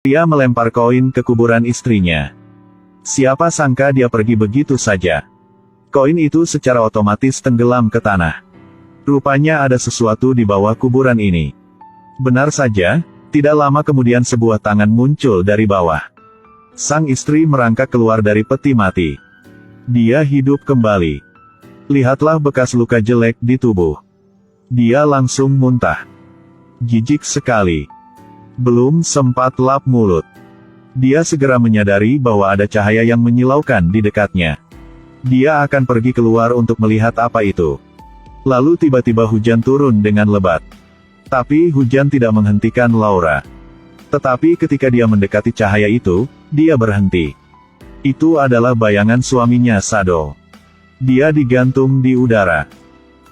Pria melempar koin ke kuburan istrinya. Siapa sangka dia pergi begitu saja. Koin itu secara otomatis tenggelam ke tanah. Rupanya ada sesuatu di bawah kuburan ini. Benar saja, tidak lama kemudian sebuah tangan muncul dari bawah. Sang istri merangkak keluar dari peti mati. Dia hidup kembali. Lihatlah bekas luka jelek di tubuh. Dia langsung muntah. Jijik sekali. Belum sempat lap mulut. Dia segera menyadari bahwa ada cahaya yang menyilaukan di dekatnya. Dia akan pergi keluar untuk melihat apa itu. Lalu tiba-tiba hujan turun dengan lebat. Tapi hujan tidak menghentikan Laura. Tetapi ketika dia mendekati cahaya itu, dia berhenti. Itu adalah bayangan suaminya Shadow. Dia digantung di udara.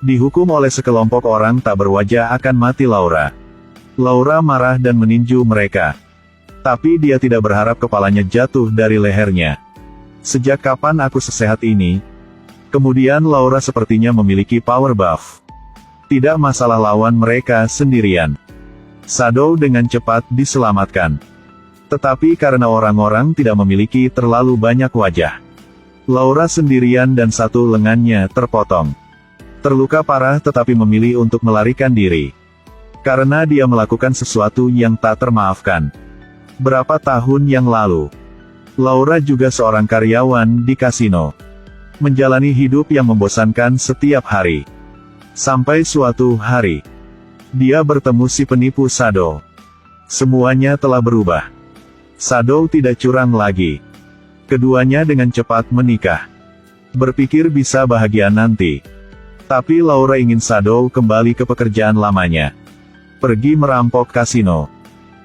Dihukum oleh sekelompok orang tak berwajah akan mati Laura. Laura marah dan meninju mereka. Tapi dia tidak berharap kepalanya jatuh dari lehernya. Sejak kapan aku sesehat ini? Kemudian Laura sepertinya memiliki power buff. Tidak masalah lawan mereka sendirian. Shadow dengan cepat diselamatkan. Tetapi karena orang-orang tidak memiliki terlalu banyak wajah, Laura sendirian dan satu lengannya terpotong. Terluka parah tetapi memilih untuk melarikan diri. Karena dia melakukan sesuatu yang tak termaafkan. Berapa tahun yang lalu, Laura juga seorang karyawan di kasino. Menjalani hidup yang membosankan setiap hari. Sampai suatu hari, dia bertemu si penipu Shadow. Semuanya telah berubah. Shadow tidak curang lagi. Keduanya dengan cepat menikah. Berpikir bisa bahagia nanti. Tapi Laura ingin Shadow kembali ke pekerjaan lamanya. Pergi merampok kasino.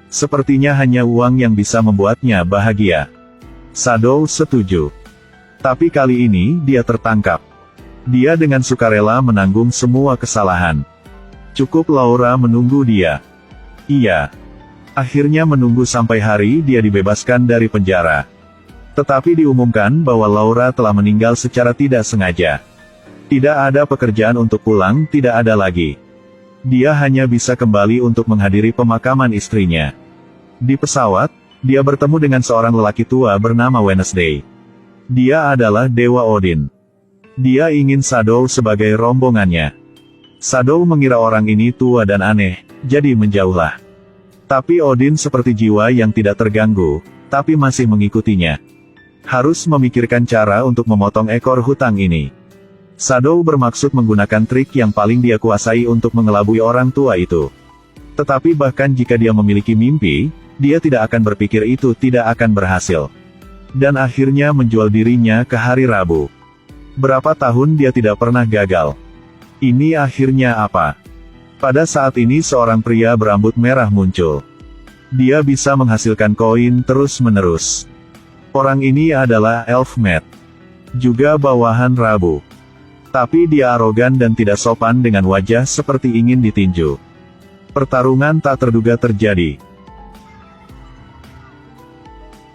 Sepertinya hanya uang yang bisa membuatnya bahagia. Shadow setuju. Tapi kali ini dia tertangkap. Dia dengan sukarela menanggung semua kesalahan. Cukup Laura menunggu dia. Iya. Akhirnya menunggu sampai hari dia dibebaskan dari penjara. Tetapi diumumkan bahwa Laura telah meninggal secara tidak sengaja. Tidak ada pekerjaan untuk pulang, tidak ada lagi. Dia hanya bisa kembali untuk menghadiri pemakaman istrinya. Di pesawat, dia bertemu dengan seorang lelaki tua bernama Wednesday. Dia adalah Dewa Odin. Dia ingin Shadow sebagai rombongannya. Shadow mengira orang ini tua dan aneh, jadi menjauhlah. Tapi Odin seperti jiwa yang tidak terganggu, tapi masih mengikutinya. Harus memikirkan cara untuk memotong ekor hutang ini. Shadow bermaksud menggunakan trik yang paling dia kuasai untuk mengelabui orang tua itu. Tetapi bahkan jika dia memiliki mimpi, dia tidak akan berpikir itu tidak akan berhasil. Dan akhirnya menjual dirinya ke hari Rabu. Berapa tahun dia tidak pernah gagal. Ini akhirnya apa? Pada saat ini seorang pria berambut merah muncul. Dia bisa menghasilkan koin terus-menerus. Orang ini adalah Elfmet. Juga bawahan Rabu. Tapi dia arogan dan tidak sopan dengan wajah seperti ingin ditinju. Pertarungan tak terduga terjadi.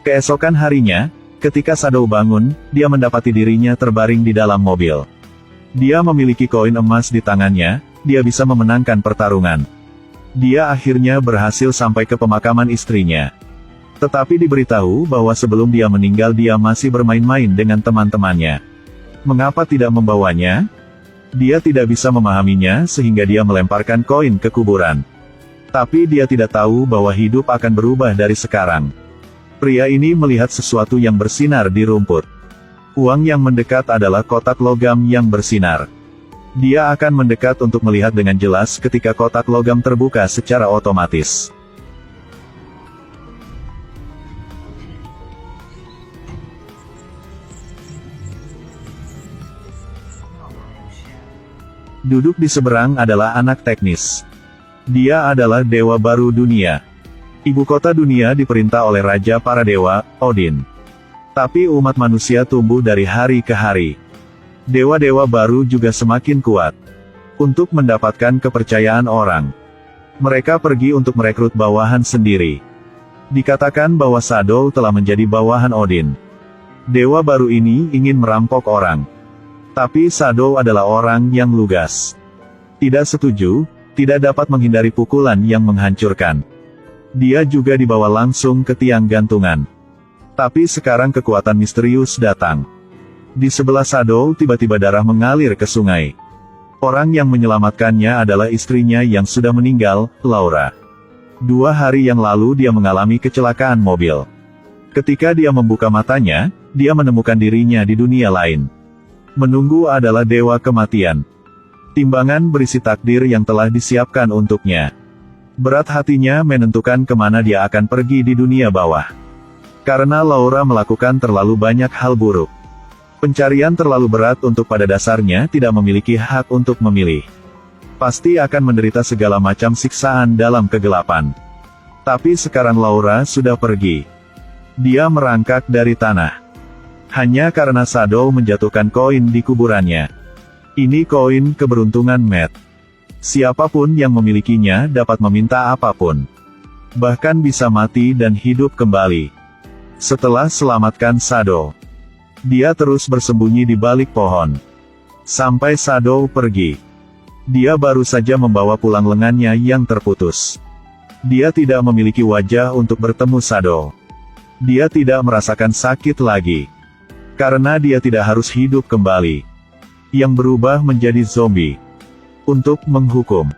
Keesokan harinya, ketika Shadow bangun, dia mendapati dirinya terbaring di dalam mobil. Dia memiliki koin emas di tangannya, dia bisa memenangkan pertarungan. Dia akhirnya berhasil sampai ke pemakaman istrinya. Tetapi diberitahu bahwa sebelum dia meninggal dia masih bermain-main dengan teman-temannya. Mengapa tidak membawanya? Dia tidak bisa memahaminya sehingga dia melemparkan koin ke kuburan. Tapi dia tidak tahu bahwa hidup akan berubah dari sekarang. Pria ini melihat sesuatu yang bersinar di rumput. Uang yang mendekat adalah kotak logam yang bersinar. Dia akan mendekat untuk melihat dengan jelas ketika kotak logam terbuka secara otomatis. Duduk di seberang adalah anak teknis. Dia adalah dewa baru dunia. Ibu kota dunia diperintah oleh Raja para Dewa, Odin. Tapi umat manusia tumbuh dari hari ke hari. Dewa-dewa baru juga semakin kuat. Untuk mendapatkan kepercayaan orang, mereka pergi untuk merekrut bawahan sendiri. Dikatakan bahwa Shadow telah menjadi bawahan Odin. Dewa baru ini ingin merampok orang. Tapi Shadow adalah orang yang lugas. Tidak setuju, tidak dapat menghindari pukulan yang menghancurkan. Dia juga dibawa langsung ke tiang gantungan. Tapi sekarang kekuatan misterius datang. Di sebelah Shadow tiba-tiba darah mengalir ke sungai. Orang yang menyelamatkannya adalah istrinya yang sudah meninggal, Laura. 2 hari yang lalu dia mengalami kecelakaan mobil. Ketika dia membuka matanya, dia menemukan dirinya di dunia lain. Menunggu adalah dewa kematian. Timbangan berisi takdir yang telah disiapkan untuknya. Berat hatinya menentukan kemana dia akan pergi di dunia bawah. Karena Laura melakukan terlalu banyak hal buruk. Pencarian terlalu berat untuk pada dasarnya tidak memiliki hak untuk memilih. Pasti akan menderita segala macam siksaan dalam kegelapan. Tapi sekarang Laura sudah pergi. Dia merangkak dari tanah. Hanya karena Shadow menjatuhkan koin di kuburannya. Ini koin keberuntungan Matt. Siapapun yang memilikinya dapat meminta apapun. Bahkan bisa mati dan hidup kembali. Setelah selamatkan Shadow, dia terus bersembunyi di balik pohon. Sampai Shadow pergi. Dia baru saja membawa pulang lengannya yang terputus. Dia tidak memiliki wajah untuk bertemu Shadow. Dia tidak merasakan sakit lagi. Karena dia tidak harus hidup kembali. Yang berubah menjadi zombie. Untuk menghukum.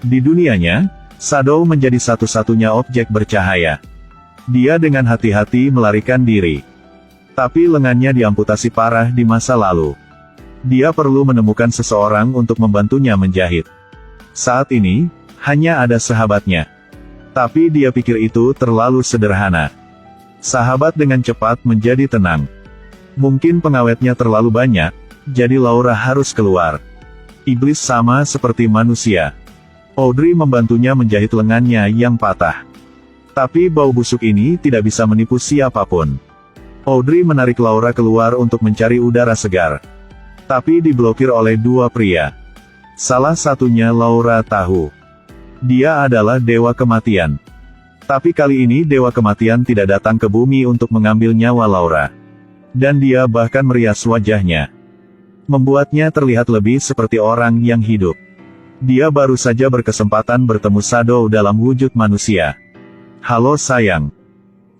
Di dunianya, Shadow menjadi satu-satunya objek bercahaya. Dia dengan hati-hati melarikan diri. Tapi lengannya diamputasi parah di masa lalu. Dia perlu menemukan seseorang untuk membantunya menjahit. Saat ini, hanya ada sahabatnya. Tapi dia pikir itu terlalu sederhana. Sahabat dengan cepat menjadi tenang. Mungkin pengawetnya terlalu banyak, jadi Laura harus keluar. Iblis sama seperti manusia. Audrey membantunya menjahit lengannya yang patah. Tapi bau busuk ini tidak bisa menipu siapapun. Audrey menarik Laura keluar untuk mencari udara segar. Tapi diblokir oleh 2 pria. Salah satunya Laura tahu. Dia adalah dewa kematian. Tapi kali ini dewa kematian tidak datang ke bumi untuk mengambil nyawa Laura. Dan dia bahkan merias wajahnya. Membuatnya terlihat lebih seperti orang yang hidup. Dia baru saja berkesempatan bertemu Shadow dalam wujud manusia. Halo sayang.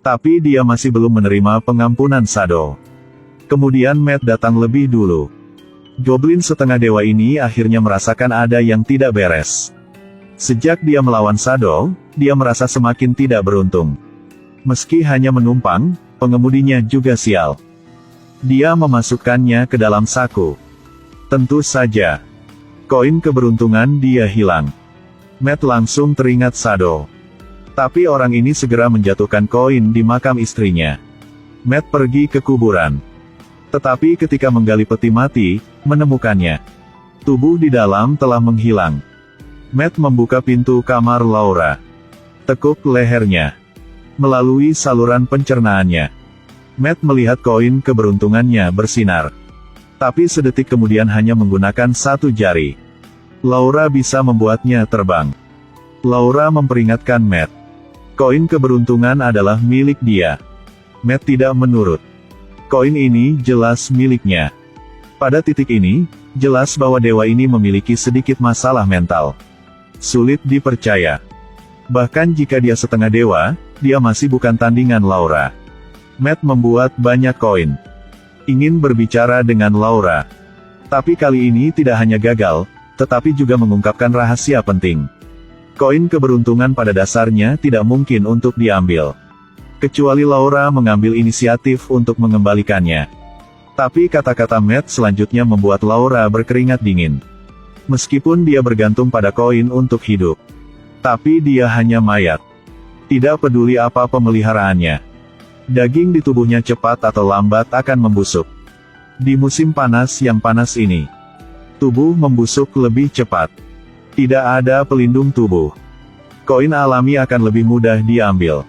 Tapi dia masih belum menerima pengampunan Shadow. Kemudian Matt datang lebih dulu. Goblin setengah dewa ini akhirnya merasakan ada yang tidak beres. Sejak dia melawan Shadow, dia merasa semakin tidak beruntung. Meski hanya menumpang, pengemudinya juga sial. Dia memasukkannya ke dalam saku. Tentu saja. Koin keberuntungan dia hilang. Matt langsung teringat Shadow. Tapi orang ini segera menjatuhkan koin di makam istrinya. Matt pergi ke kuburan. Tetapi ketika menggali peti mati, menemukannya. Tubuh di dalam telah menghilang. Matt membuka pintu kamar Laura. Tekuk lehernya. Melalui saluran pencernaannya. Matt melihat koin keberuntungannya bersinar. Tapi sedetik kemudian hanya menggunakan 1 jari. Laura bisa membuatnya terbang. Laura memperingatkan Matt. Koin keberuntungan adalah milik dia. Matt tidak menurut. Koin ini jelas miliknya. Pada titik ini, jelas bahwa dewa ini memiliki sedikit masalah mental. Sulit dipercaya. Bahkan jika dia setengah dewa, dia masih bukan tandingan Laura. Matt membuat banyak koin. Ingin berbicara dengan Laura. Tapi kali ini tidak hanya gagal, tetapi juga mengungkapkan rahasia penting. Koin keberuntungan pada dasarnya tidak mungkin untuk diambil. Kecuali Laura mengambil inisiatif untuk mengembalikannya. Tapi kata-kata Matt selanjutnya membuat Laura berkeringat dingin. Meskipun dia bergantung pada koin untuk hidup. Tapi dia hanya mayat. Tidak peduli apa pemeliharaannya. Daging di tubuhnya cepat atau lambat akan membusuk. Di musim panas yang panas ini, tubuh membusuk lebih cepat. Tidak ada pelindung tubuh. Koin alami akan lebih mudah diambil.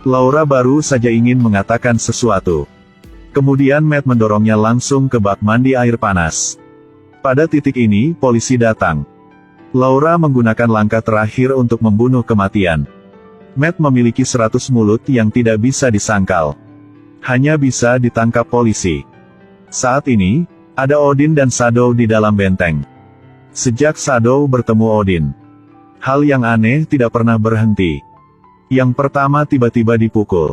Laura baru saja ingin mengatakan sesuatu. Kemudian Matt mendorongnya langsung ke bak mandi air panas. Pada titik ini, polisi datang. Laura menggunakan langkah terakhir untuk membunuh kematian. Matt memiliki 100 mulut yang tidak bisa disangkal. Hanya bisa ditangkap polisi. Saat ini, ada Odin dan Shadow di dalam benteng. Sejak Shadow bertemu Odin, hal yang aneh tidak pernah berhenti. Yang pertama tiba-tiba dipukul.